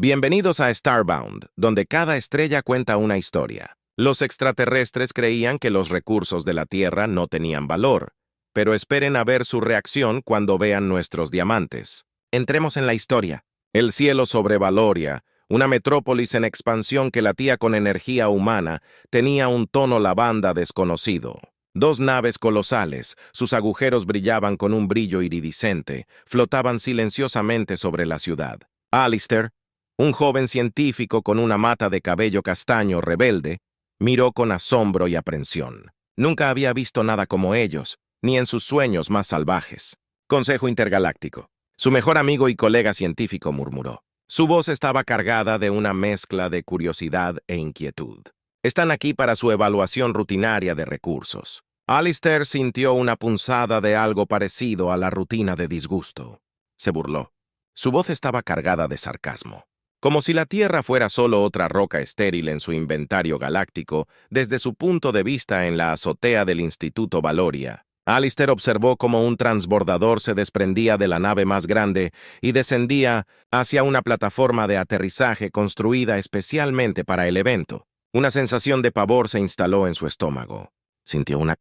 Bienvenidos a Starbound, donde cada estrella cuenta una historia. Los extraterrestres creían que los recursos de la Tierra no tenían valor, pero esperen a ver su reacción cuando vean nuestros diamantes. Entremos en la historia. El cielo sobre Valoria, una metrópolis en expansión que latía con energía humana, tenía un tono lavanda desconocido. Dos naves colosales, sus agujeros brillaban con un brillo iridiscente, flotaban silenciosamente sobre la ciudad. Alistair, un joven científico con una mata de cabello castaño rebelde, miró con asombro y aprensión. Nunca había visto nada como ellos, ni en sus sueños más salvajes. Consejo Intergaláctico. Su mejor amigo y colega científico murmuró. Su voz estaba cargada de una mezcla de curiosidad e inquietud. Están aquí para su evaluación rutinaria de recursos. Alistair sintió una punzada de algo parecido a la rutina de disgusto. Se burló. Su voz estaba cargada de sarcasmo. Como si la Tierra fuera solo otra roca estéril en su inventario galáctico, desde su punto de vista en la azotea del Instituto Valoria, Alistair observó cómo un transbordador se desprendía de la nave más grande y descendía hacia una plataforma de aterrizaje construida especialmente para el evento. Una sensación de pavor se instaló en su estómago. Sintió una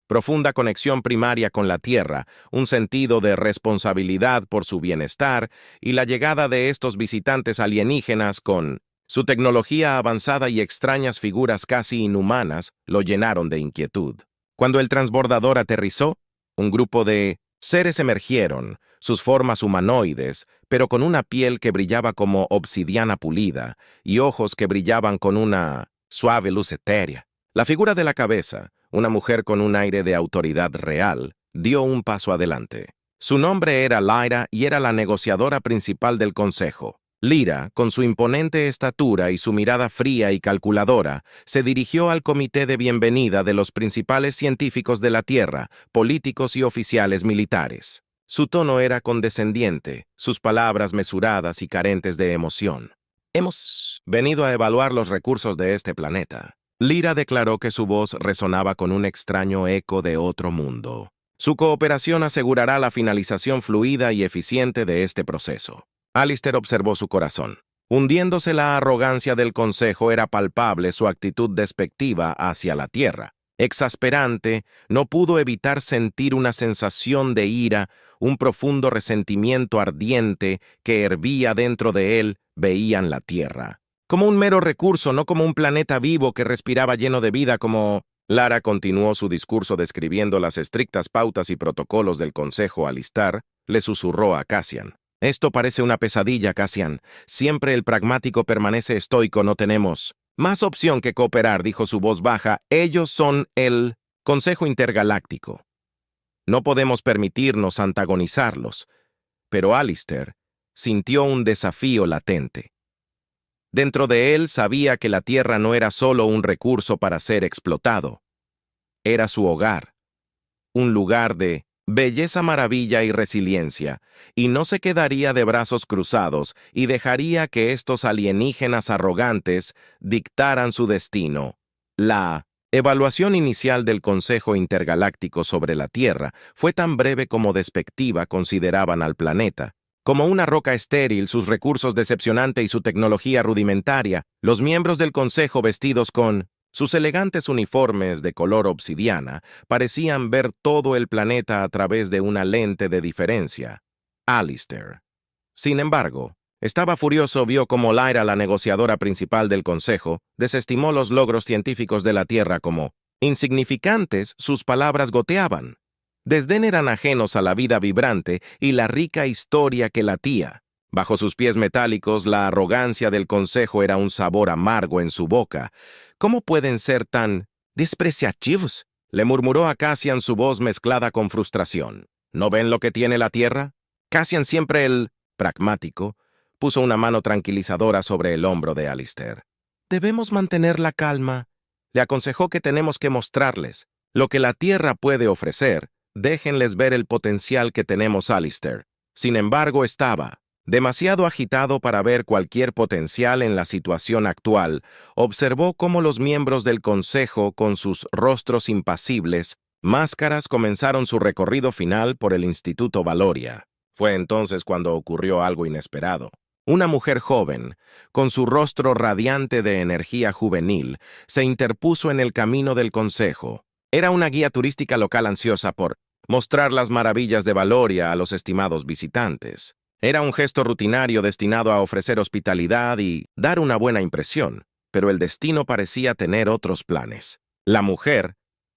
profunda conexión primaria con la Tierra, un sentido de responsabilidad por su bienestar y la llegada de estos visitantes alienígenas con su tecnología avanzada y extrañas figuras casi inhumanas lo llenaron de inquietud. Cuando el transbordador aterrizó, un grupo de seres emergieron, sus formas humanoides, pero con una piel que brillaba como obsidiana pulida y ojos que brillaban con una suave luz etérea. La figura de la cabeza, una mujer con un aire de autoridad real, dio un paso adelante. Su nombre era Lyra y era la negociadora principal del consejo. Lyra, con su imponente estatura y su mirada fría y calculadora, se dirigió al comité de bienvenida de los principales científicos de la Tierra, políticos y oficiales militares. Su tono era condescendiente, sus palabras mesuradas y carentes de emoción. Hemos venido a evaluar los recursos de este planeta. Lyra declaró que su voz resonaba con un extraño eco de otro mundo. Su cooperación asegurará la finalización fluida y eficiente de este proceso. Alistair observó su corazón. Hundiéndose la arrogancia del consejo, era palpable su actitud despectiva hacia la Tierra. Exasperante, no pudo evitar sentir una sensación de ira, un profundo resentimiento ardiente que hervía dentro de él. Veían la Tierra como un mero recurso, no como un planeta vivo que respiraba lleno de vida como... Lara continuó su discurso describiendo las estrictas pautas y protocolos del consejo. Alistair le susurró a Cassian. Esto parece una pesadilla, Cassian. Siempre el pragmático permanece estoico, no tenemos más opción que cooperar, dijo su voz baja. Ellos son el Consejo Intergaláctico. No podemos permitirnos antagonizarlos. Pero Alistair sintió un desafío latente. Dentro de él sabía que la Tierra no era solo un recurso para ser explotado. Era su hogar, un lugar de belleza, maravilla y resiliencia, y no se quedaría de brazos cruzados y dejaría que estos alienígenas arrogantes dictaran su destino. La evaluación inicial del Consejo Intergaláctico sobre la Tierra fue tan breve como despectiva consideraban al planeta. Como una roca estéril, sus recursos decepcionantes y su tecnología rudimentaria, los miembros del consejo vestidos con sus elegantes uniformes de color obsidiana parecían ver todo el planeta a través de una lente de diferencia. Alistair, sin embargo, estaba furioso. Vio cómo Lyra, la negociadora principal del consejo, desestimó los logros científicos de la Tierra como insignificantes. Sus palabras goteaban. Desdén eran ajenos a la vida vibrante y la rica historia que latía. Bajo sus pies metálicos, la arrogancia del consejo era un sabor amargo en su boca. ¿Cómo pueden ser tan despreciativos?, le murmuró a Cassian, su voz mezclada con frustración. ¿No ven lo que tiene la Tierra? Cassian, siempre el pragmático, puso una mano tranquilizadora sobre el hombro de Alistair. Debemos mantener la calma. Le aconsejó que tenemos que mostrarles lo que la Tierra puede ofrecer. Déjenles ver el potencial que tenemos, Alistair. Sin embargo, estaba demasiado agitado para ver cualquier potencial en la situación actual. Observó cómo los miembros del consejo, con sus rostros impasibles, máscaras, comenzaron su recorrido final por el Instituto Valoria. Fue entonces cuando ocurrió algo inesperado. Una mujer joven, con su rostro radiante de energía juvenil, se interpuso en el camino del consejo. Era una guía turística local ansiosa por mostrar las maravillas de Valoria a los estimados visitantes. Era un gesto rutinario destinado a ofrecer hospitalidad y dar una buena impresión, pero el destino parecía tener otros planes. La mujer,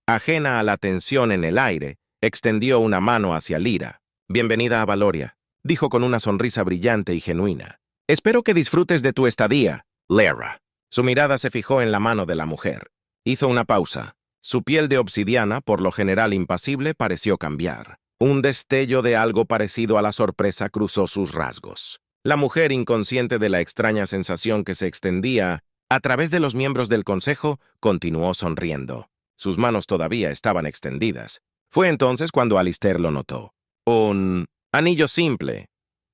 ajena a la tensión en el aire, extendió una mano hacia Lyra. «Bienvenida a Valoria», dijo con una sonrisa brillante y genuina. «Espero que disfrutes de tu estadía, Lyra». Su mirada se fijó en la mano de la mujer. Hizo una pausa. Su piel de obsidiana, por lo general impasible, pareció cambiar. Un destello de algo parecido a la sorpresa cruzó sus rasgos. La mujer, inconsciente de la extraña sensación que se extendía a través de los miembros del consejo, continuó sonriendo. Sus manos todavía estaban extendidas. Fue entonces cuando Alistair lo notó. Un anillo simple.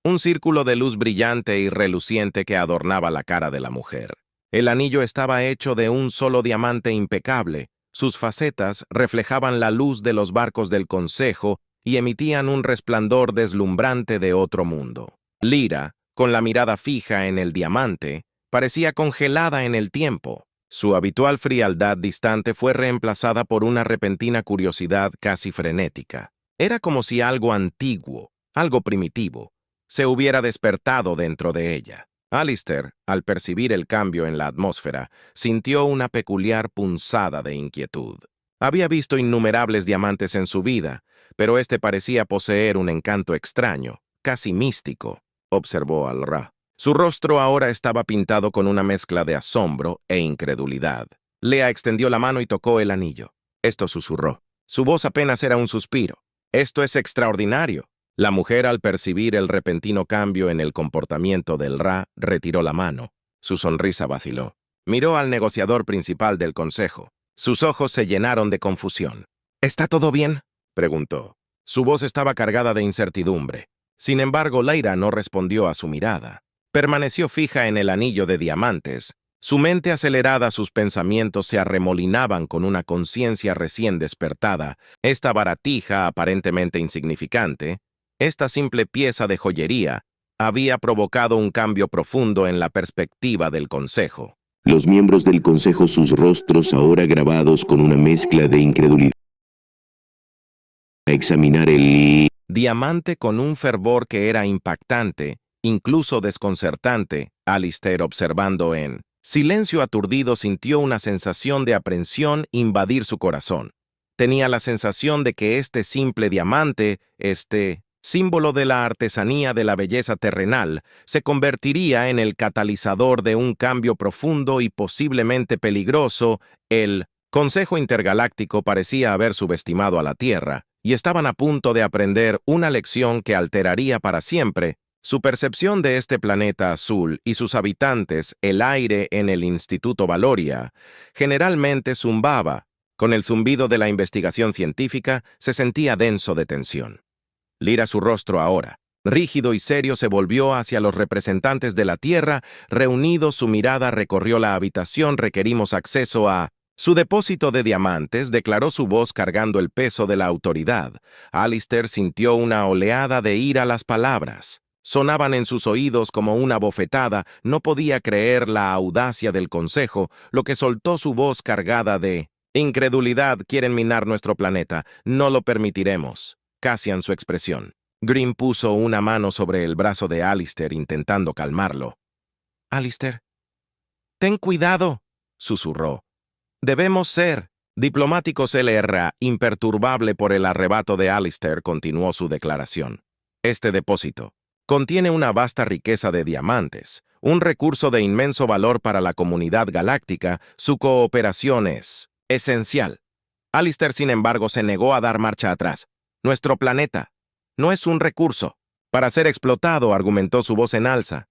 Un círculo de luz brillante y reluciente que adornaba la cara de la mujer. El anillo estaba hecho de un solo diamante impecable. Sus facetas reflejaban la luz de los barcos del consejo y emitían un resplandor deslumbrante de otro mundo. Lyra, con la mirada fija en el diamante, parecía congelada en el tiempo. Su habitual frialdad distante fue reemplazada por una repentina curiosidad casi frenética. Era como si algo antiguo, algo primitivo, se hubiera despertado dentro de ella. Alistair, al percibir el cambio en la atmósfera, sintió una peculiar punzada de inquietud. Había visto innumerables diamantes en su vida, pero este parecía poseer un encanto extraño, casi místico, observó Al-Ra. Su rostro ahora estaba pintado con una mezcla de asombro e incredulidad. Lea extendió la mano y tocó el anillo. Esto susurró. Su voz apenas era un suspiro. «Esto es extraordinario». La mujer, al percibir el repentino cambio en el comportamiento del Ra, retiró la mano. Su sonrisa vaciló. Miró al negociador principal del consejo. Sus ojos se llenaron de confusión. «¿Está todo bien?», preguntó. Su voz estaba cargada de incertidumbre. Sin embargo, Lyra no respondió a su mirada. Permaneció fija en el anillo de diamantes. Su mente acelerada, sus pensamientos se arremolinaban con una conciencia recién despertada. Esta baratija, aparentemente insignificante, esta simple pieza de joyería, había provocado un cambio profundo en la perspectiva del consejo. Los miembros del consejo, sus rostros ahora grabados con una mezcla de incredulidad. A examinar el diamante con un fervor que era impactante, incluso desconcertante. Alistair, observando en silencio aturdido, sintió una sensación de aprensión invadir su corazón. Tenía la sensación de que este simple diamante, símbolo de la artesanía de la belleza terrenal, se convertiría en el catalizador de un cambio profundo y posiblemente peligroso. El Consejo Intergaláctico parecía haber subestimado a la Tierra, y estaban a punto de aprender una lección que alteraría para siempre su percepción de este planeta azul y sus habitantes. El aire en el Instituto Valoria generalmente zumbaba. Con el zumbido de la investigación científica se sentía denso de tensión. Lyra, su rostro ahora, rígido y serio, se volvió hacia los representantes de la Tierra. Reunidos, su mirada recorrió la habitación. «Requerimos acceso a su depósito de diamantes», declaró su voz cargando el peso de la autoridad. Alistair sintió una oleada de ira. Las palabras sonaban en sus oídos como una bofetada. No podía creer la audacia del consejo, lo que soltó su voz cargada de incredulidad. «Quieren minar nuestro planeta. No lo permitiremos». Cassian, su expresión. Green puso una mano sobre el brazo de Alistair intentando calmarlo. «Alistair, ten cuidado», susurró. «Debemos ser diplomáticos». LR, imperturbable por el arrebato de Alistair, continuó su declaración. «Este depósito contiene una vasta riqueza de diamantes, un recurso de inmenso valor para la comunidad galáctica. Su cooperación es esencial». Alistair, sin embargo, se negó a dar marcha atrás. «Nuestro planeta no es un recurso para ser explotado», argumentó, su voz en alza.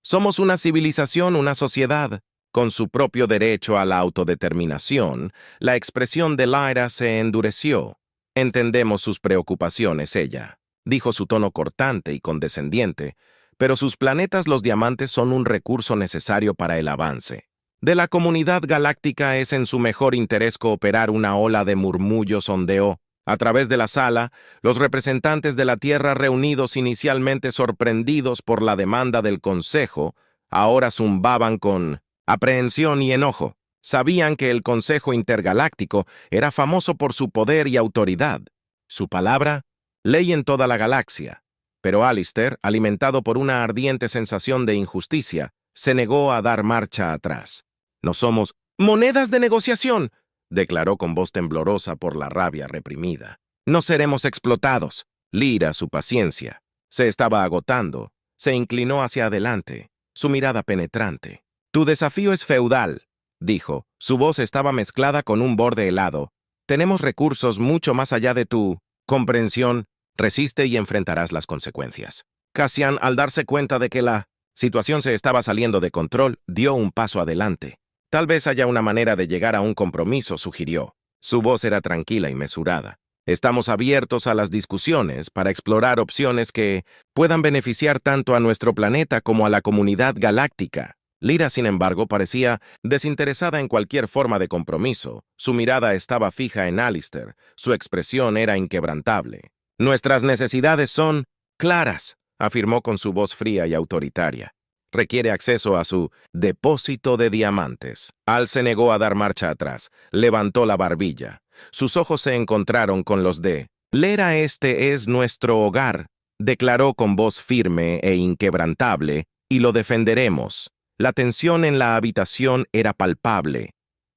«Somos una civilización, una sociedad, con su propio derecho a la autodeterminación». La expresión de Lyra se endureció. «Entendemos sus preocupaciones», ella dijo, su tono cortante y condescendiente, «pero sus planetas, los diamantes, son un recurso necesario para el avance de la comunidad galáctica. Es en su mejor interés cooperar». Una ola de murmullos ondeó A través de la sala, los representantes de la Tierra reunidos inicialmente sorprendidos por la demanda del Consejo, ahora zumbaban con aprehensión y enojo. Sabían que el Consejo Intergaláctico era famoso por su poder y autoridad. Su palabra, ley en toda la galaxia. Pero Alistair, alimentado por una ardiente sensación de injusticia, se negó a dar marcha atrás. «No somos monedas de negociación», declaró con voz temblorosa por la rabia reprimida. «No seremos explotados». Lyra, su paciencia, se estaba agotando. Se inclinó hacia adelante, su mirada penetrante. «Tu desafío es feudal», dijo. Su voz estaba mezclada con un borde helado. «Tenemos recursos mucho más allá de tu comprensión. Resiste y enfrentarás las consecuencias». Cassian, al darse cuenta de que la situación se estaba saliendo de control, dio un paso adelante. «Tal vez haya una manera de llegar a un compromiso», sugirió. Su voz era tranquila y mesurada. «Estamos abiertos a las discusiones para explorar opciones que puedan beneficiar tanto a nuestro planeta como a la comunidad galáctica». Lyra, sin embargo, parecía desinteresada en cualquier forma de compromiso. Su mirada estaba fija en Alistair. Su expresión era inquebrantable. «Nuestras necesidades son claras», afirmó con su voz fría y autoritaria. «Requiere acceso a su depósito de diamantes». Al se negó a dar marcha atrás. Levantó la barbilla. Sus ojos se encontraron con los de «Lera, este es nuestro hogar», declaró con voz firme e inquebrantable, «y lo defenderemos». La tensión en la habitación era palpable.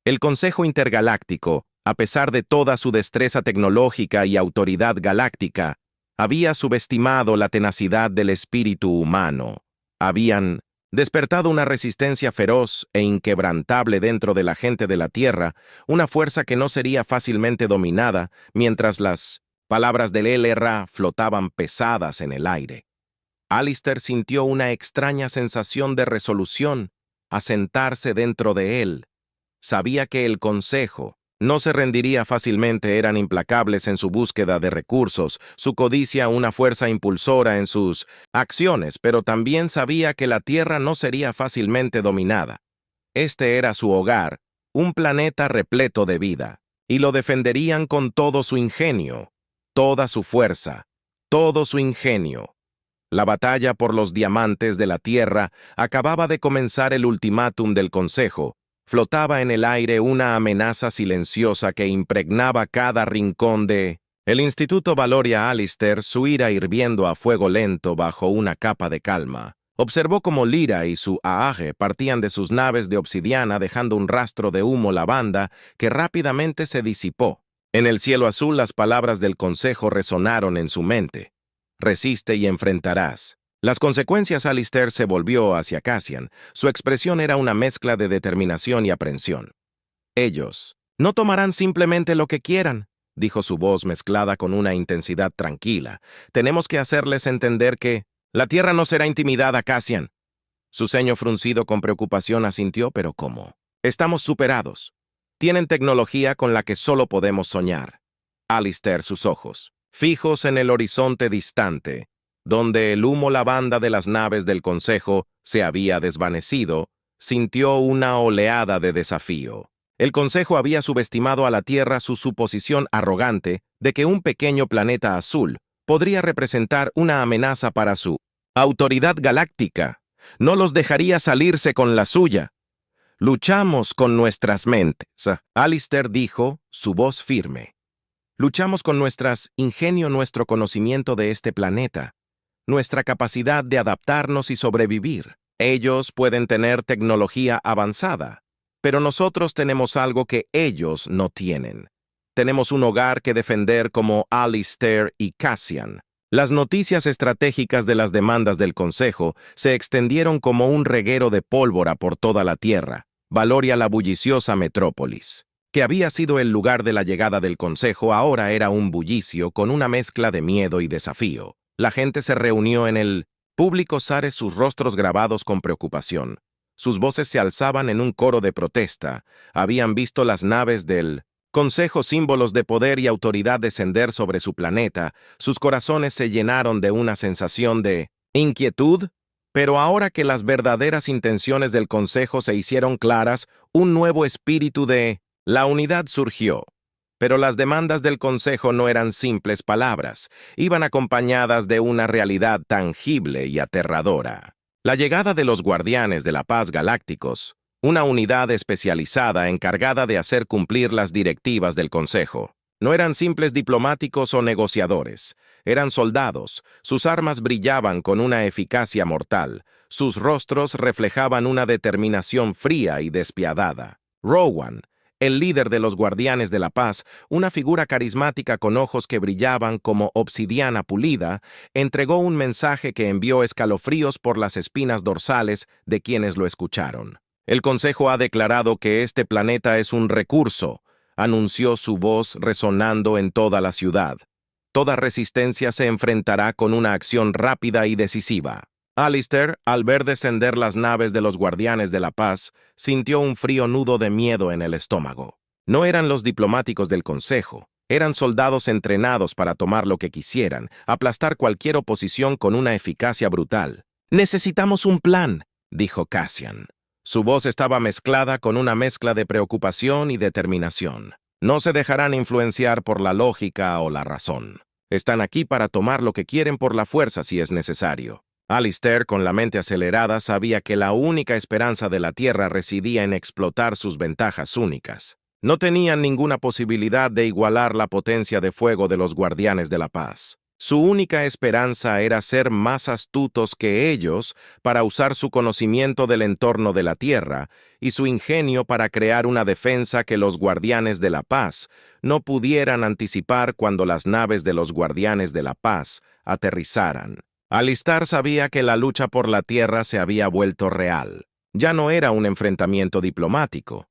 El Consejo Intergaláctico, a pesar de toda su destreza tecnológica y autoridad galáctica, había subestimado la tenacidad del espíritu humano. Habían despertado una resistencia feroz e inquebrantable dentro de la gente de la Tierra, una fuerza que no sería fácilmente dominada, mientras las palabras del El-Ra flotaban pesadas en el aire. Alistair sintió una extraña sensación de resolución asentarse dentro de él. Sabía que el Consejo no se rendiría fácilmente, eran implacables en su búsqueda de recursos, su codicia una fuerza impulsora en sus acciones, pero también sabía que la Tierra no sería fácilmente dominada. Este era su hogar, un planeta repleto de vida, y lo defenderían con todo su ingenio, toda su fuerza, todo su ingenio. La batalla por los diamantes de la Tierra acababa de comenzar. El ultimátum del Consejo. Flotaba en el aire una amenaza silenciosa que impregnaba cada rincón de el Instituto. Valoria Alistair, su ira hirviendo a fuego lento bajo una capa de calma. Observó cómo Lyra y su Aage partían de sus naves de obsidiana dejando un rastro de humo lavanda que rápidamente se disipó. En el cielo azul las palabras del Consejo resonaron en su mente. «Resiste y enfrentarás». Las consecuencias. Alistair se volvió hacia Cassian. Su expresión era una mezcla de determinación y aprensión. «Ellos no tomarán simplemente lo que quieran», dijo su voz mezclada con una intensidad tranquila. «Tenemos que hacerles entender que la Tierra no será intimidada, Cassian». Su ceño fruncido con preocupación asintió. «¿Pero cómo?» «Estamos superados. Tienen tecnología con la que solo podemos soñar». Alistair, sus ojos fijos en el horizonte distante, donde el humo lavanda de las naves del Consejo se había desvanecido, sintió una oleada de desafío. El Consejo había subestimado a la Tierra. Su suposición arrogante de que un pequeño planeta azul podría representar una amenaza para su autoridad galáctica no los dejaría salirse con la suya. «Luchamos con nuestras mentes», Alistair dijo, su voz firme. «Luchamos con nuestras ingenio, nuestro conocimiento de este planeta, nuestra capacidad de adaptarnos y sobrevivir. Ellos pueden tener tecnología avanzada, pero nosotros tenemos algo que ellos no tienen. Tenemos un hogar que defender como Alistair y Cassian». Las noticias estratégicas de las demandas del Consejo se extendieron como un reguero de pólvora por toda la Tierra. Valoria, la bulliciosa metrópolis, que había sido el lugar de la llegada del Consejo, ahora era un bullicio con una mezcla de miedo y desafío. La gente se reunió en el público Sares, sus rostros grabados con preocupación. Sus voces se alzaban en un coro de protesta. Habían visto las naves del Consejo, símbolos de poder y autoridad, descender sobre su planeta. Sus corazones se llenaron de una sensación de inquietud. Pero ahora que las verdaderas intenciones del Consejo se hicieron claras, un nuevo espíritu de la unidad surgió. Pero las demandas del Consejo no eran simples palabras, iban acompañadas de una realidad tangible y aterradora. La llegada de los Guardianes de la Paz Galácticos, una unidad especializada encargada de hacer cumplir las directivas del Consejo. No eran simples diplomáticos o negociadores, eran soldados, sus armas brillaban con una eficacia mortal, sus rostros reflejaban una determinación fría y despiadada. Rowan, el líder de los Guardianes de la Paz, una figura carismática con ojos que brillaban como obsidiana pulida, entregó un mensaje que envió escalofríos por las espinas dorsales de quienes lo escucharon. El Consejo ha declarado que este planeta es un recurso, anunció su voz resonando en toda la ciudad. Toda resistencia se enfrentará con una acción rápida y decisiva. Alistair, al ver descender las naves de los Guardianes de la Paz, sintió un frío nudo de miedo en el estómago. No eran los diplomáticos del Consejo, eran soldados entrenados para tomar lo que quisieran, aplastar cualquier oposición con una eficacia brutal. «Necesitamos un plan», dijo Cassian. Su voz estaba mezclada con una mezcla de preocupación y determinación. No se dejarán influenciar por la lógica o la razón. Están aquí para tomar lo que quieren por la fuerza si es necesario. Alistair, con la mente acelerada, sabía que la única esperanza de la Tierra residía en explotar sus ventajas únicas. No tenían ninguna posibilidad de igualar la potencia de fuego de los Guardianes de la Paz. Su única esperanza era ser más astutos que ellos para usar su conocimiento del entorno de la Tierra y su ingenio para crear una defensa que los Guardianes de la Paz no pudieran anticipar cuando las naves de los Guardianes de la Paz aterrizaran. Alistair sabía que la lucha por la Tierra se había vuelto real. Ya no era un enfrentamiento diplomático.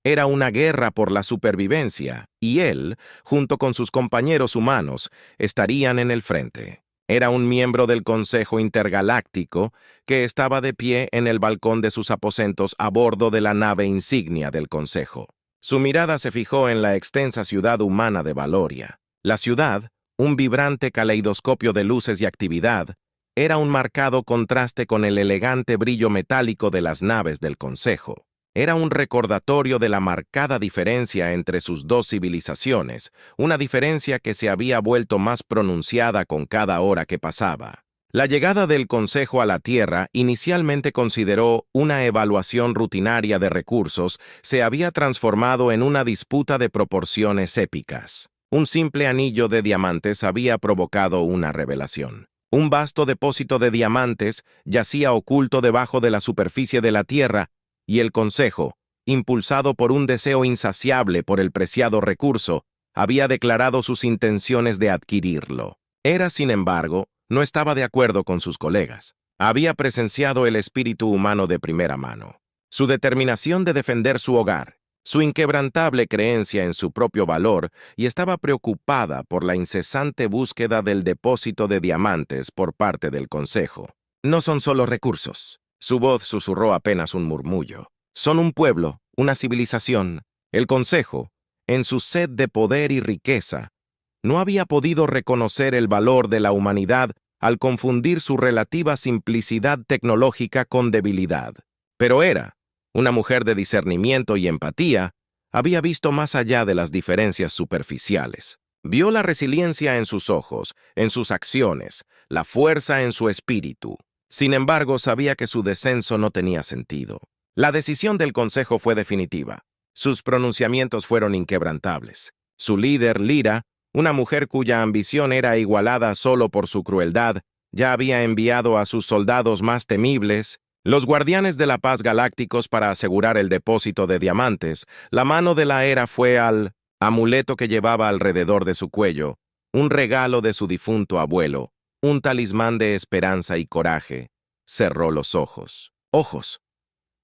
Era una guerra por la supervivencia, y él, junto con sus compañeros humanos, estarían en el frente. Era un miembro del Consejo Intergaláctico que estaba de pie en el balcón de sus aposentos a bordo de la nave insignia del Consejo. Su mirada se fijó en la extensa ciudad humana de Valoria. La ciudad, un vibrante caleidoscopio de luces y actividad, era un marcado contraste con el elegante brillo metálico de las naves del Consejo. Era un recordatorio de la marcada diferencia entre sus dos civilizaciones, una diferencia que se había vuelto más pronunciada con cada hora que pasaba. La llegada del Consejo a la Tierra inicialmente consideró una evaluación rutinaria de recursos, se había transformado en una disputa de proporciones épicas. Un simple anillo de diamantes había provocado una revelación. Un vasto depósito de diamantes yacía oculto debajo de la superficie de la Tierra, y el Consejo, impulsado por un deseo insaciable por el preciado recurso, había declarado sus intenciones de adquirirlo. Era, sin embargo, no estaba de acuerdo con sus colegas. Había presenciado el espíritu humano de primera mano. Su determinación de defender su hogar, su inquebrantable creencia en su propio valor, y estaba preocupada por la incesante búsqueda del depósito de diamantes por parte del Consejo. No son solo recursos. Su voz susurró apenas un murmullo. Son un pueblo, una civilización. El Consejo, en su sed de poder y riqueza, no había podido reconocer el valor de la humanidad al confundir su relativa simplicidad tecnológica con debilidad. Pero era, una mujer de discernimiento y empatía, había visto más allá de las diferencias superficiales. Vio la resiliencia en sus ojos, en sus acciones, la fuerza en su espíritu. Sin embargo, sabía que su descenso no tenía sentido. La decisión del Consejo fue definitiva. Sus pronunciamientos fueron inquebrantables. Su líder, Lyra, una mujer cuya ambición era igualada solo por su crueldad, ya había enviado a sus soldados más temibles, los Guardianes de la Paz Galácticos, para asegurar el depósito de diamantes. La mano de la Era fue al amuleto que llevaba alrededor de su cuello, un regalo de su difunto abuelo, un talismán de esperanza y coraje. Cerró los ojos. Ojos.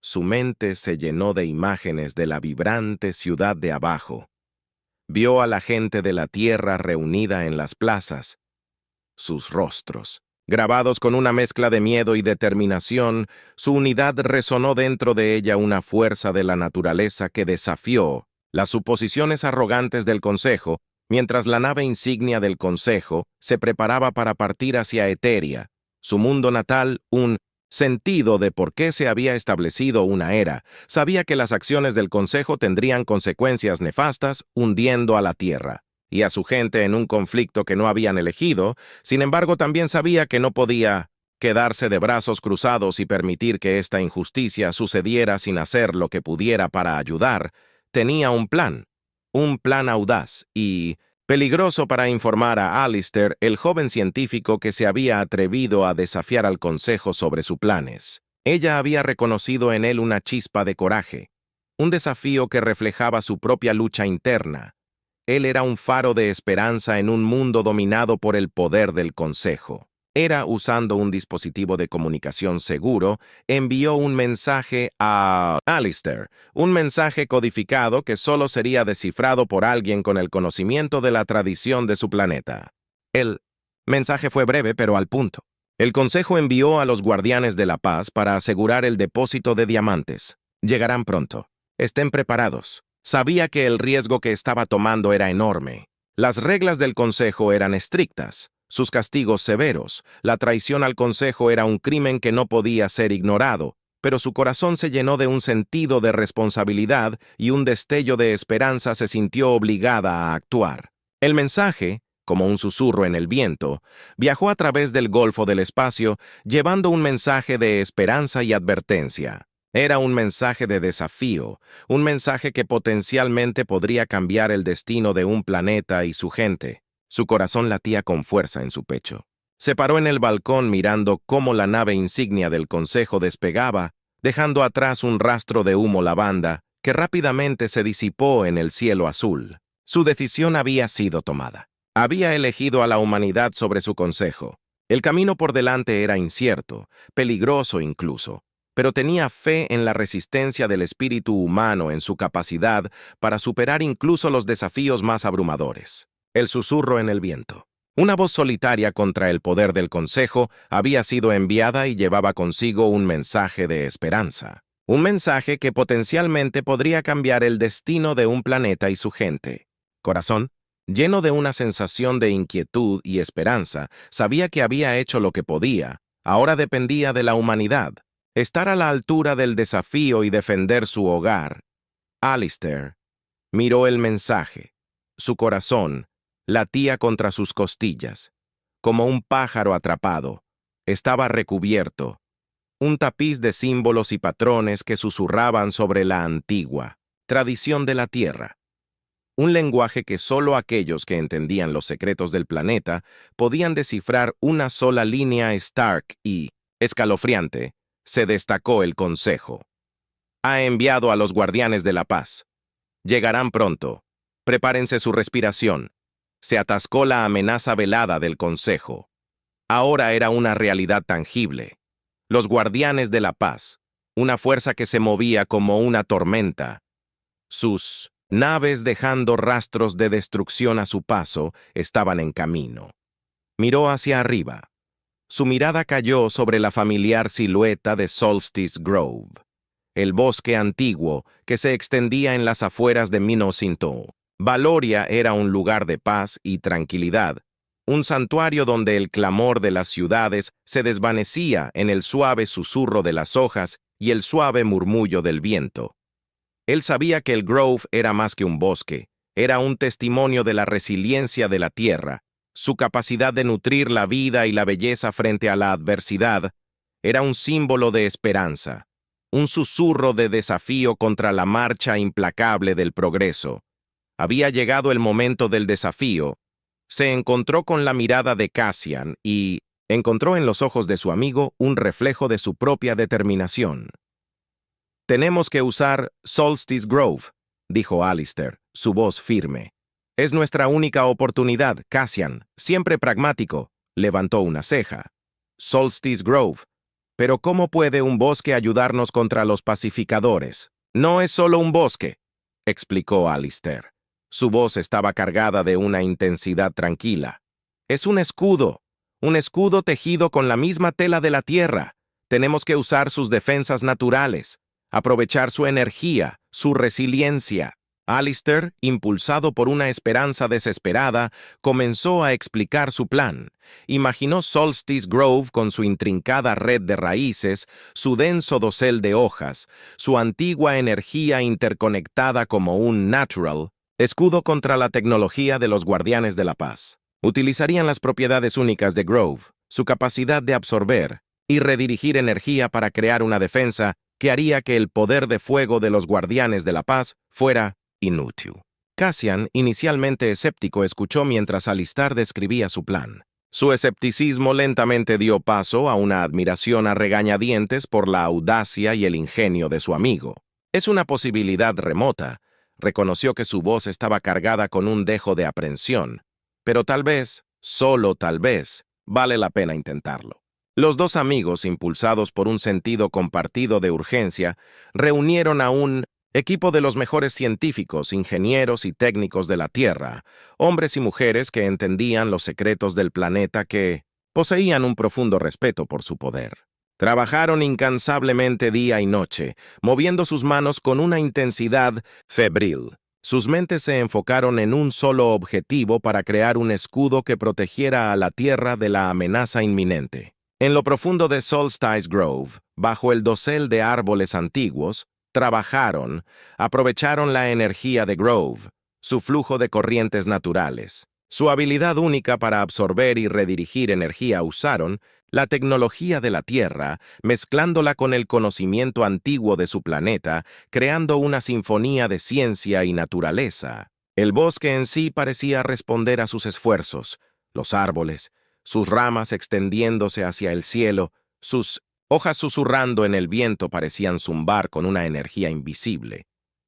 Su mente se llenó de imágenes de la vibrante ciudad de abajo. Vio a la gente de la Tierra reunida en las plazas. Sus rostros, grabados con una mezcla de miedo y determinación, su unidad resonó dentro de ella una fuerza de la naturaleza que desafió las suposiciones arrogantes del Consejo, mientras la nave insignia del Consejo se preparaba para partir hacia Eteria, su mundo natal, un sentido de por qué se había establecido una era, sabía que las acciones del Consejo tendrían consecuencias nefastas, hundiendo a la Tierra y a su gente en un conflicto que no habían elegido. Sin embargo, también sabía que no podía quedarse de brazos cruzados y permitir que esta injusticia sucediera sin hacer lo que pudiera para ayudar. Tenía un plan audaz y peligroso para informar a Alistair, el joven científico que se había atrevido a desafiar al Consejo sobre sus planes. Ella había reconocido en él una chispa de coraje, un desafío que reflejaba su propia lucha interna. Él era un faro de esperanza en un mundo dominado por el poder del Consejo. Era, usando un dispositivo de comunicación seguro, envió un mensaje a Alistair, un mensaje codificado que solo sería descifrado por alguien con el conocimiento de la tradición de su planeta. El mensaje fue breve pero al punto. El Consejo envió a los Guardianes de la Paz para asegurar el depósito de diamantes. Llegarán pronto. Estén preparados. Sabía que el riesgo que estaba tomando era enorme. Las reglas del Consejo eran estrictas, sus castigos severos. La traición al Consejo era un crimen que no podía ser ignorado, pero su corazón se llenó de un sentido de responsabilidad y un destello de esperanza se sintió obligada a actuar. El mensaje, como un susurro en el viento, viajó a través del golfo del espacio, llevando un mensaje de esperanza y advertencia. Era un mensaje de desafío, un mensaje que potencialmente podría cambiar el destino de un planeta y su gente. Su corazón latía con fuerza en su pecho. Se paró en el balcón mirando cómo la nave insignia del Consejo despegaba, dejando atrás un rastro de humo lavanda que rápidamente se disipó en el cielo azul. Su decisión había sido tomada. Había elegido a la humanidad sobre su Consejo. El camino por delante era incierto, peligroso incluso, pero tenía fe en la resistencia del espíritu humano, en su capacidad para superar incluso los desafíos más abrumadores. El susurro en el viento. Una voz solitaria contra el poder del Consejo había sido enviada y llevaba consigo un mensaje de esperanza. Un mensaje que potencialmente podría cambiar el destino de un planeta y su gente. Corazón, lleno de una sensación de inquietud y esperanza, sabía que había hecho lo que podía. Ahora dependía de la humanidad. Estar a la altura del desafío y defender su hogar. Alistair miró el mensaje. Su corazón latía contra sus costillas. Como un pájaro atrapado, estaba recubierto. Un tapiz de símbolos y patrones que susurraban sobre la antigua tradición de la Tierra. Un lenguaje que solo aquellos que entendían los secretos del planeta podían descifrar. Una sola línea stark y escalofriante. Se destacó el Consejo. Ha enviado a los Guardianes de la Paz. Llegarán pronto. Prepárense su respiración. Se atascó la amenaza velada del Consejo. Ahora era una realidad tangible. Los Guardianes de la Paz, una fuerza que se movía como una tormenta. Sus naves, dejando rastros de destrucción a su paso, estaban en camino. Miró hacia arriba. Su mirada cayó sobre la familiar silueta de Solstice Grove, el bosque antiguo que se extendía en las afueras de Minnosinto. Valoria era un lugar de paz y tranquilidad, un santuario donde el clamor de las ciudades se desvanecía en el suave susurro de las hojas y el suave murmullo del viento. Él sabía que el Grove era más que un bosque, era un testimonio de la resiliencia de la tierra. Su capacidad de nutrir la vida y la belleza frente a la adversidad era un símbolo de esperanza, un susurro de desafío contra la marcha implacable del progreso. Había llegado el momento del desafío. Se encontró con la mirada de Cassian y encontró en los ojos de su amigo un reflejo de su propia determinación. «Tenemos que usar Solstice Grove», dijo Alistair, su voz firme. «Es nuestra única oportunidad, Cassian, siempre pragmático», levantó una ceja. «Solstice Grove. Pero ¿cómo puede un bosque ayudarnos contra los pacificadores?» «No es solo un bosque», explicó Alistair. Su voz estaba cargada de una intensidad tranquila. «Es un escudo tejido con la misma tela de la tierra. Tenemos que usar sus defensas naturales, aprovechar su energía, su resiliencia. Alistair, impulsado por una esperanza desesperada, comenzó a explicar su plan. Imaginó Solstice Grove con su intrincada red de raíces, su denso dosel de hojas, su antigua energía interconectada como un natural, escudo contra la tecnología de los Guardianes de la Paz. Utilizarían las propiedades únicas de Grove, su capacidad de absorber y redirigir energía para crear una defensa que haría que el poder de fuego de los Guardianes de la Paz fuera inútil. Cassian, inicialmente escéptico, escuchó mientras Alistair describía su plan. Su escepticismo lentamente dio paso a una admiración a regañadientes por la audacia y el ingenio de su amigo. Es una posibilidad remota. Reconoció que su voz estaba cargada con un dejo de aprensión, pero tal vez, solo tal vez, vale la pena intentarlo. Los dos amigos, impulsados por un sentido compartido de urgencia, reunieron a un equipo de los mejores científicos, ingenieros y técnicos de la Tierra, hombres y mujeres que entendían los secretos del planeta, que poseían un profundo respeto por su poder. Trabajaron incansablemente día y noche, moviendo sus manos con una intensidad febril. Sus mentes se enfocaron en un solo objetivo para crear un escudo que protegiera a la Tierra de la amenaza inminente. En lo profundo de Solstice Grove, bajo el dosel de árboles antiguos, aprovecharon la energía de Grove, su flujo de corrientes naturales. Su habilidad única para absorber y redirigir energía usaron la tecnología de la Tierra, mezclándola con el conocimiento antiguo de su planeta, creando una sinfonía de ciencia y naturaleza. El bosque en sí parecía responder a sus esfuerzos, los árboles, sus ramas extendiéndose hacia el cielo, sus hojas susurrando en el viento parecían zumbar con una energía invisible.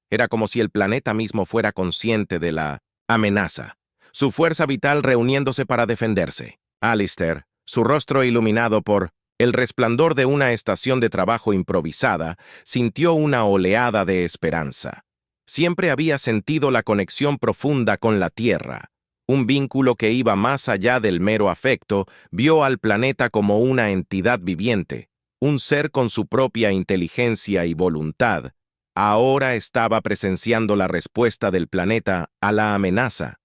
Era como si el planeta mismo fuera consciente de la amenaza, su fuerza vital reuniéndose para defenderse. Alistair, su rostro iluminado por el resplandor de una estación de trabajo improvisada, sintió una oleada de esperanza. Siempre había sentido la conexión profunda con la Tierra. Un vínculo que iba más allá del mero afecto, vio al planeta como una entidad viviente, un ser con su propia inteligencia y voluntad. Ahora estaba presenciando la respuesta del planeta a la amenaza.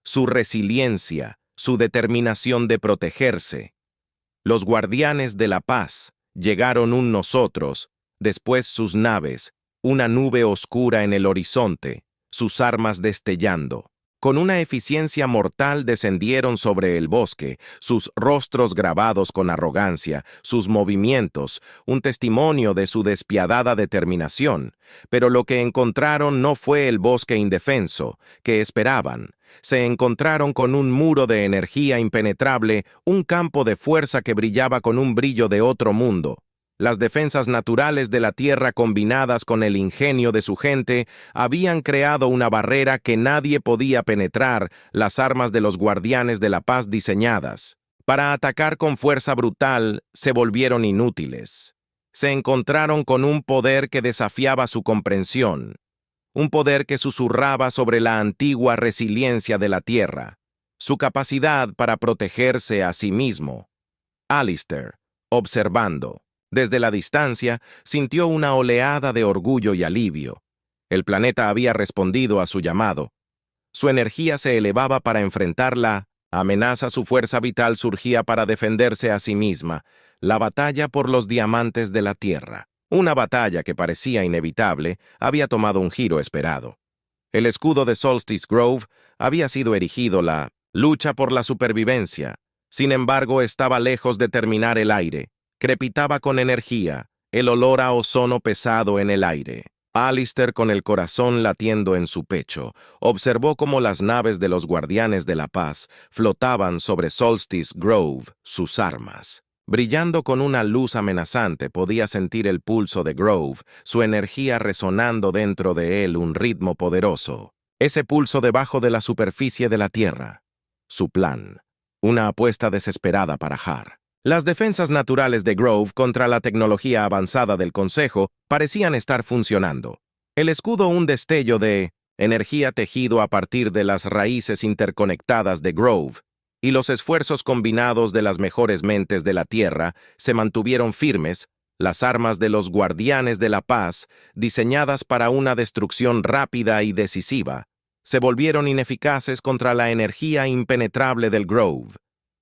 Su resiliencia, su determinación de protegerse. Los Guardianes de la Paz llegaron nosotros, después sus naves, una nube oscura en el horizonte, sus armas destellando. Con una eficiencia mortal descendieron sobre el bosque, sus rostros grabados con arrogancia, sus movimientos, un testimonio de su despiadada determinación. Pero lo que encontraron no fue el bosque indefenso que esperaban. Se encontraron con un muro de energía impenetrable, un campo de fuerza que brillaba con un brillo de otro mundo. Las defensas naturales de la Tierra combinadas con el ingenio de su gente habían creado una barrera que nadie podía penetrar, las armas de los Guardianes de la Paz diseñadas para atacar con fuerza brutal se volvieron inútiles. Se encontraron con un poder que desafiaba su comprensión, un poder que susurraba sobre la antigua resiliencia de la Tierra, su capacidad para protegerse a sí mismo. Alistair, observando desde la distancia, sintió una oleada de orgullo y alivio. El planeta había respondido a su llamado. Su energía se elevaba para enfrentar la amenaza, su fuerza vital surgía para defenderse a sí misma, la batalla por los diamantes de la Tierra. Una batalla que parecía inevitable había tomado un giro esperado. El escudo de Solstice Grove había sido erigido, la lucha por la supervivencia. Sin embargo, estaba lejos de terminar el aire. Crepitaba con energía, el olor a ozono pesado en el aire. Alistair, con el corazón latiendo en su pecho, observó cómo las naves de los Guardianes de la Paz flotaban sobre Solstice Grove, sus armas. Brillando con una luz amenazante, podía sentir el pulso de Grove, su energía resonando dentro de él, un ritmo poderoso. Ese pulso debajo de la superficie de la Tierra. Su plan. Una apuesta desesperada para Har. Las defensas naturales de Grove contra la tecnología avanzada del Consejo parecían estar funcionando. El escudo, un destello de energía tejido a partir de las raíces interconectadas de Grove, y los esfuerzos combinados de las mejores mentes de la Tierra se mantuvieron firmes Las armas de los Guardianes de la Paz, diseñadas para una destrucción rápida y decisiva, se volvieron ineficaces contra la energía impenetrable del Grove.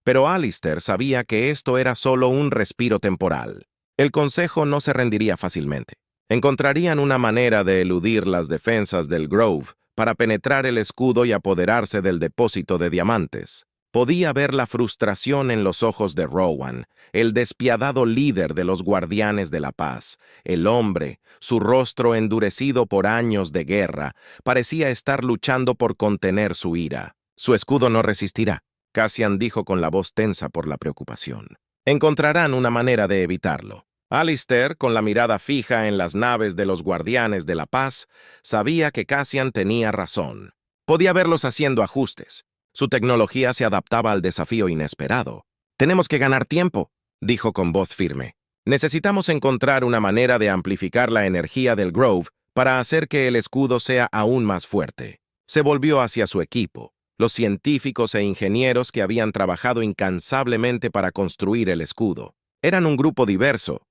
Pero Alistair sabía que esto era solo un respiro temporal. El Consejo no se rendiría fácilmente. Encontrarían una manera de eludir las defensas del Grove para penetrar el escudo y apoderarse del depósito de diamantes. Podía ver la frustración en los ojos de Rowan, el despiadado líder de los Guardianes de la Paz. El hombre, su rostro endurecido por años de guerra, parecía estar luchando por contener su ira. Su escudo no resistirá, Cassian dijo con la voz tensa por la preocupación. Encontrarán una manera de evitarlo. Alistair, con la mirada fija en las naves de los Guardianes de la Paz, sabía que Cassian tenía razón. Podía verlos haciendo ajustes. Su tecnología se adaptaba al desafío inesperado. «Tenemos que ganar tiempo», dijo con voz firme. «Necesitamos encontrar una manera de amplificar la energía del Grove para hacer que el escudo sea aún más fuerte». Se volvió hacia su equipo, los científicos e ingenieros que habían trabajado incansablemente para construir el escudo. Eran un grupo diverso.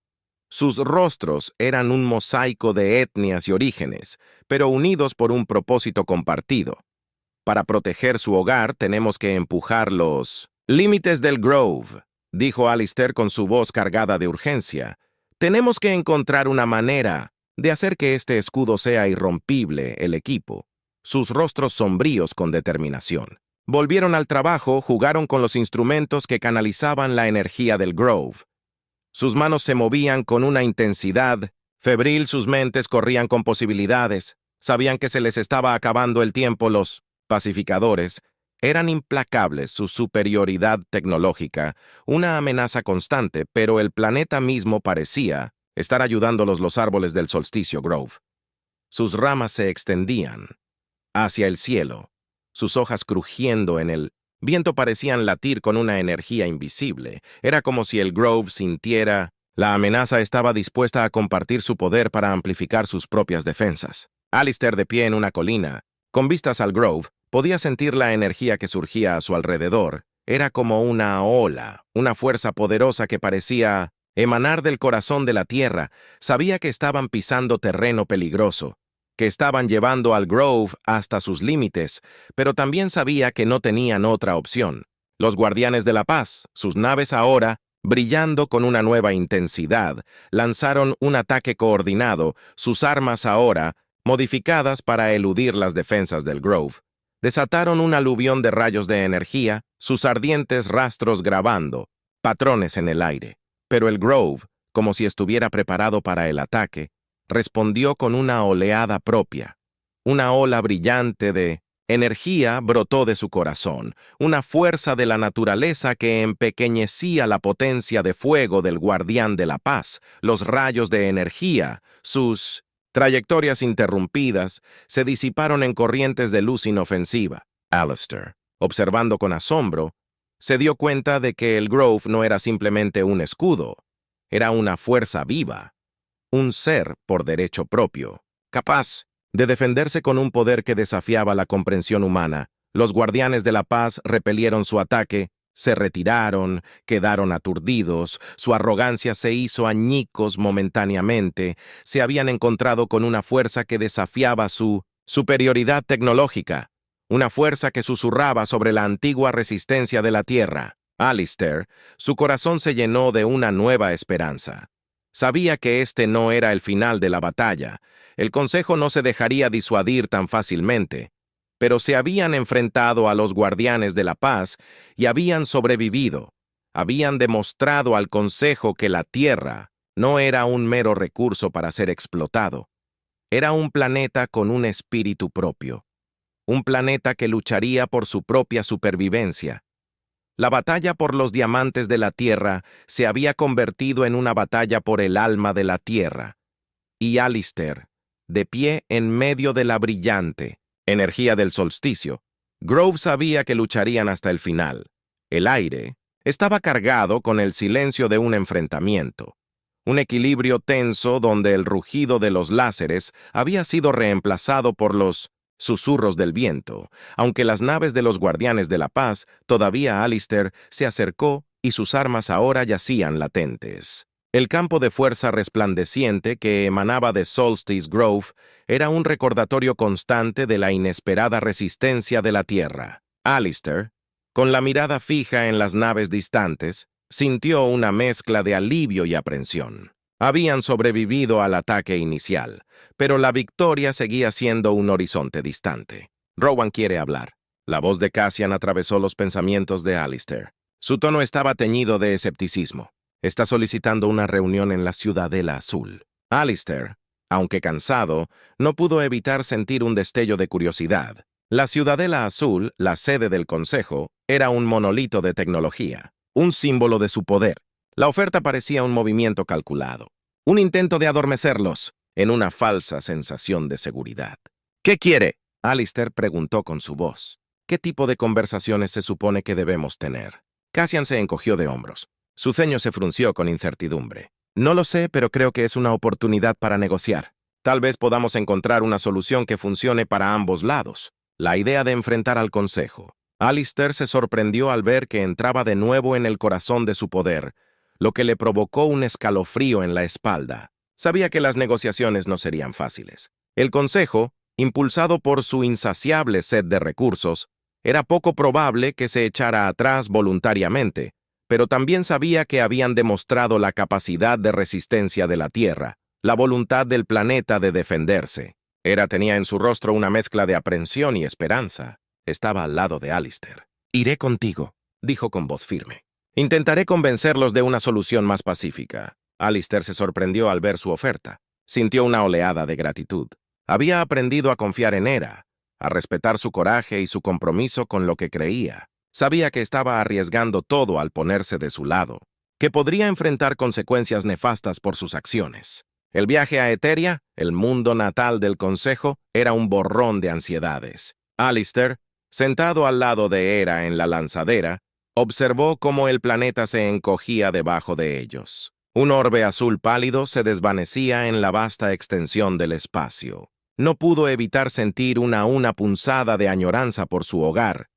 Sus rostros eran un mosaico de etnias y orígenes, pero unidos por un propósito compartido. Para proteger su hogar tenemos que empujar los límites del Grove, dijo Alistair con su voz cargada de urgencia. Tenemos que encontrar una manera de hacer que este escudo sea irrompible, el equipo. Sus rostros sombríos con determinación. Volvieron al trabajo, jugaron con los instrumentos que canalizaban la energía del Grove. Sus manos se movían con una intensidad febril, sus mentes corrían con posibilidades. Sabían que se les estaba acabando el tiempo. Los pacificadores eran implacables, su superioridad tecnológica, una amenaza constante, pero el planeta mismo parecía estar ayudándolos. Los árboles del solsticio Grove. Sus ramas se extendían hacia el cielo, sus hojas crujiendo en el viento parecían latir con una energía invisible. Era como si el Grove sintiera la amenaza. Estaba dispuesta a compartir su poder para amplificar sus propias defensas. Alistair, de pie en una colina, con vistas al Grove, podía sentir la energía que surgía a su alrededor. Era como una ola, una fuerza poderosa que parecía emanar del corazón de la tierra. Sabía que estaban pisando terreno peligroso, que estaban llevando al Grove hasta sus límites, pero también sabía que no tenían otra opción. Los Guardianes de la Paz, sus naves ahora, brillando con una nueva intensidad, lanzaron un ataque coordinado, sus armas ahora, modificadas para eludir las defensas del Grove. Desataron un aluvión de rayos de energía, sus ardientes rastros grabando patrones en el aire. Pero el Grove, como si estuviera preparado para el ataque, respondió con una oleada propia. Una ola brillante de energía brotó de su corazón, una fuerza de la naturaleza que empequeñecía la potencia de fuego del Guardián de la Paz. Los rayos de energía, sus trayectorias interrumpidas, se disiparon en corrientes de luz inofensiva. Alistair, observando con asombro, se dio cuenta de que el Grove no era simplemente un escudo, era una fuerza viva. Un ser por derecho propio, capaz de defenderse con un poder que desafiaba la comprensión humana. Los Guardianes de la Paz repelieron su ataque, se retiraron, quedaron aturdidos, su arrogancia se hizo añicos momentáneamente, se habían encontrado con una fuerza que desafiaba su superioridad tecnológica, una fuerza que susurraba sobre la antigua resistencia de la Tierra. Alistair, su corazón se llenó de una nueva esperanza. Sabía que este no era el final de la batalla. El Consejo no se dejaría disuadir tan fácilmente, pero se habían enfrentado a los Guardianes de la Paz y habían sobrevivido. Habían demostrado al Consejo que la Tierra no era un mero recurso para ser explotado. Era un planeta con un espíritu propio, un planeta que lucharía por su propia supervivencia. La batalla por los diamantes de la Tierra se había convertido en una batalla por el alma de la Tierra. Y Alistair, de pie en medio de la brillante energía del solsticio, Grove sabía que lucharían hasta el final. El aire estaba cargado con el silencio de un enfrentamiento, un equilibrio tenso donde el rugido de los láseres había sido reemplazado por los susurros del viento. Aunque las naves de los Guardianes de la Paz, todavía Alistair se acercó y sus armas ahora yacían latentes. El campo de fuerza resplandeciente que emanaba de Solstice Grove era un recordatorio constante de la inesperada resistencia de la Tierra. Alistair, con la mirada fija en las naves distantes, sintió una mezcla de alivio y aprensión. Habían sobrevivido al ataque inicial, pero la victoria seguía siendo un horizonte distante. Rowan quiere hablar. La voz de Cassian atravesó los pensamientos de Alistair. Su tono estaba teñido de escepticismo. Está solicitando una reunión en la Ciudadela Azul. Alistair, aunque cansado, no pudo evitar sentir un destello de curiosidad. La Ciudadela Azul, la sede del Consejo, era un monolito de tecnología, un símbolo de su poder. La oferta parecía un movimiento calculado, un intento de adormecerlos en una falsa sensación de seguridad. ¿Qué quiere?, Alistair preguntó con su voz. ¿Qué tipo de conversaciones se supone que debemos tener? Cassian se encogió de hombros. Su ceño se frunció con incertidumbre. No lo sé, pero creo que es una oportunidad para negociar. Tal vez podamos encontrar una solución que funcione para ambos lados. La idea de enfrentar al Consejo. Alistair se sorprendió al ver que entraba de nuevo en el corazón de su poder, lo que le provocó un escalofrío en la espalda. Sabía que las negociaciones no serían fáciles. El Consejo, impulsado por su insaciable sed de recursos, era poco probable que se echara atrás voluntariamente, pero también sabía que habían demostrado la capacidad de resistencia de la Tierra, la voluntad del planeta de defenderse. Tenía en su rostro una mezcla de aprensión y esperanza. Estaba al lado de Alistair. «Iré contigo», dijo con voz firme. «Intentaré convencerlos de una solución más pacífica». Alistair se sorprendió al ver su oferta. Sintió una oleada de gratitud. Había aprendido a confiar en Hera, a respetar su coraje y su compromiso con lo que creía. Sabía que estaba arriesgando todo al ponerse de su lado, que podría enfrentar consecuencias nefastas por sus acciones. El viaje a Eteria, el mundo natal del Consejo, era un borrón de ansiedades. Alistair, sentado al lado de Hera en la lanzadera, observó cómo el planeta se encogía debajo de ellos. Un orbe azul pálido se desvanecía en la vasta extensión del espacio. No pudo evitar sentir una punzada de añoranza por su hogar.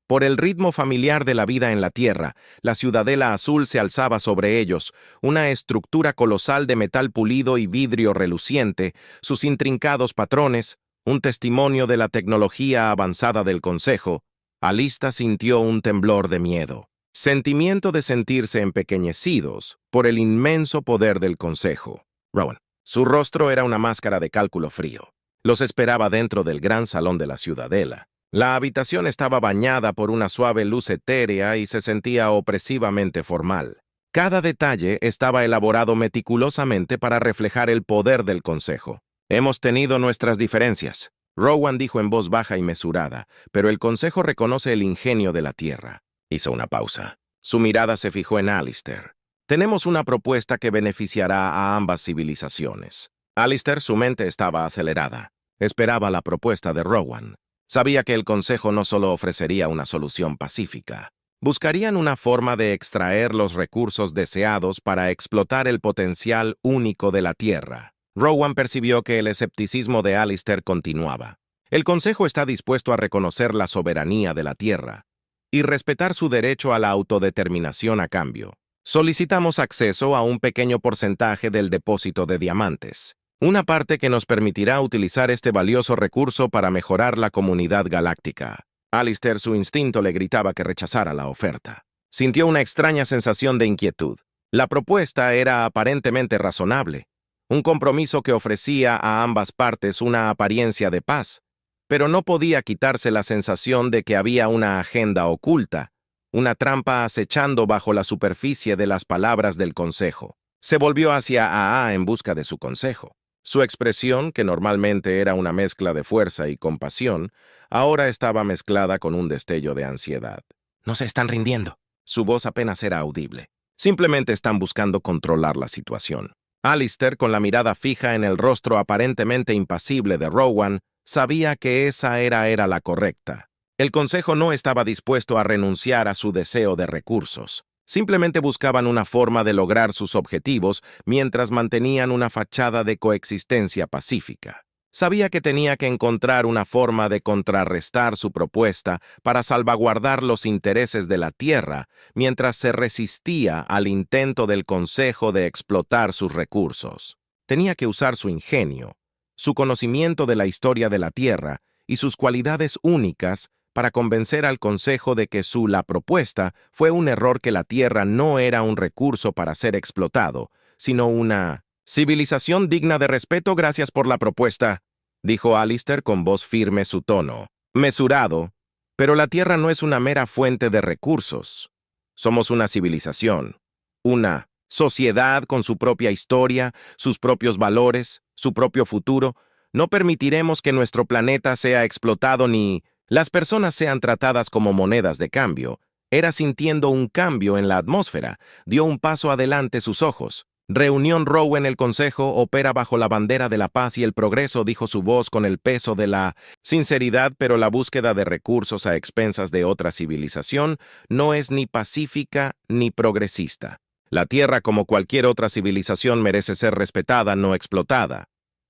Por el ritmo familiar de la vida en la Tierra, la Ciudadela Azul se alzaba sobre ellos, una estructura colosal de metal pulido y vidrio reluciente, sus intrincados patrones, un testimonio de la tecnología avanzada del Consejo. Alistair sintió un temblor de miedo, sentimiento de sentirse empequeñecidos por el inmenso poder del Consejo. Rowan. Su rostro era una máscara de cálculo frío. Los esperaba dentro del gran salón de la Ciudadela. La habitación estaba bañada por una suave luz etérea y se sentía opresivamente formal. Cada detalle estaba elaborado meticulosamente para reflejar el poder del Consejo. «Hemos tenido nuestras diferencias», Rowan dijo en voz baja y mesurada, «pero el Consejo reconoce el ingenio de la Tierra». Hizo una pausa. Su mirada se fijó en Alistair. «Tenemos una propuesta que beneficiará a ambas civilizaciones». Alistair, su mente estaba acelerada. Esperaba la propuesta de Rowan. Sabía que el Consejo no solo ofrecería una solución pacífica. Buscarían una forma de extraer los recursos deseados para explotar el potencial único de la Tierra. Rowan percibió que el escepticismo de Alistair continuaba. El Consejo está dispuesto a reconocer la soberanía de la Tierra y respetar su derecho a la autodeterminación a cambio. Solicitamos acceso a un pequeño porcentaje del depósito de diamantes. Una parte que nos permitirá utilizar este valioso recurso para mejorar la comunidad galáctica. Alistair, su instinto le gritaba que rechazara la oferta. Sintió una extraña sensación de inquietud. La propuesta era aparentemente razonable, un compromiso que ofrecía a ambas partes una apariencia de paz, pero no podía quitarse la sensación de que había una agenda oculta, una trampa acechando bajo la superficie de las palabras del Consejo. Se volvió hacia AA en busca de su consejo. Su expresión, que normalmente era una mezcla de fuerza y compasión, ahora estaba mezclada con un destello de ansiedad. «No se están rindiendo». Su voz apenas era audible. «Simplemente están buscando controlar la situación». Alistair, con la mirada fija en el rostro aparentemente impasible de Rowan, sabía que esa era la correcta. El Consejo no estaba dispuesto a renunciar a su deseo de recursos. Simplemente buscaban una forma de lograr sus objetivos mientras mantenían una fachada de coexistencia pacífica. Sabía que tenía que encontrar una forma de contrarrestar su propuesta para salvaguardar los intereses de la Tierra mientras se resistía al intento del Consejo de explotar sus recursos. Tenía que usar su ingenio, su conocimiento de la historia de la Tierra y sus cualidades únicas para convencer al Consejo de que la propuesta fue un error, que la Tierra no era un recurso para ser explotado, sino una civilización digna de respeto. Gracias por la propuesta, dijo Alistair con voz firme, su tono mesurado. Pero la Tierra no es una mera fuente de recursos. Somos una civilización, una sociedad con su propia historia, sus propios valores, su propio futuro. No permitiremos que nuestro planeta sea explotado ni las personas sean tratadas como monedas de cambio. Era sintiendo un cambio en la atmósfera. Dio un paso adelante, sus ojos. Reunión Rowan, el Consejo opera bajo la bandera de la paz y el progreso, dijo su voz con el peso de la sinceridad, pero la búsqueda de recursos a expensas de otra civilización no es ni pacífica ni progresista. La Tierra, como cualquier otra civilización, merece ser respetada, no explotada.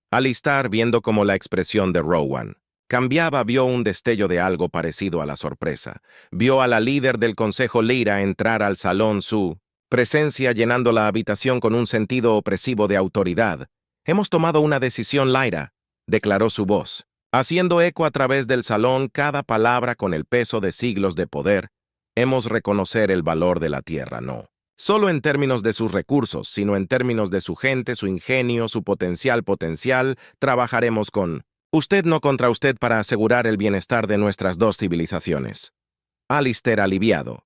Alistair, viendo cómo la expresión de Rowan cambiaba, vio un destello de algo parecido a la sorpresa. Vio a la líder del Consejo, Lyra, entrar al salón, su presencia llenando la habitación con un sentido opresivo de autoridad. «Hemos tomado una decisión, Lyra», declaró su voz, haciendo eco a través del salón, cada palabra con el peso de siglos de poder. «Hemos reconocer el valor de la Tierra, no solo en términos de sus recursos, sino en términos de su gente, su ingenio, su potencial. Trabajaremos con usted, no contra usted, para asegurar el bienestar de nuestras dos civilizaciones». Alistair, aliviado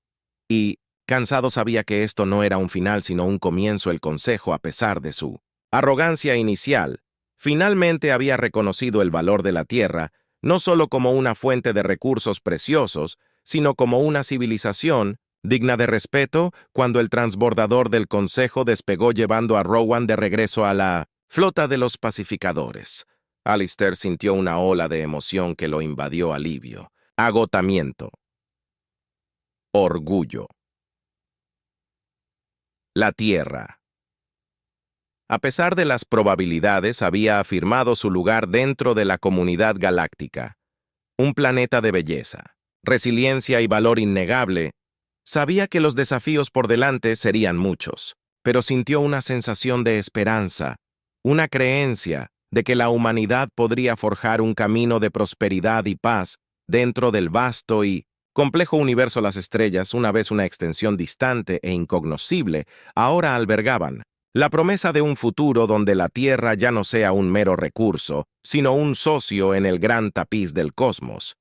y cansado, sabía que esto no era un final sino un comienzo. El Consejo, a pesar de su arrogancia inicial, finalmente había reconocido el valor de la Tierra, no solo como una fuente de recursos preciosos, sino como una civilización digna de respeto. Cuando el transbordador del Consejo despegó llevando a Rowan de regreso a la flota de los pacificadores, Alistair sintió una ola de emoción que lo invadió: alivio, agotamiento, orgullo. La Tierra, a pesar de las probabilidades, había afirmado su lugar dentro de la comunidad galáctica. Un planeta de belleza, resiliencia y valor innegable. Sabía que los desafíos por delante serían muchos, pero sintió una sensación de esperanza, una creencia de que la humanidad podría forjar un camino de prosperidad y paz dentro del vasto y complejo universo. Las estrellas, una vez una extensión distante e incognoscible, ahora albergaban la promesa de un futuro donde la Tierra ya no sea un mero recurso, sino un socio en el gran tapiz del cosmos.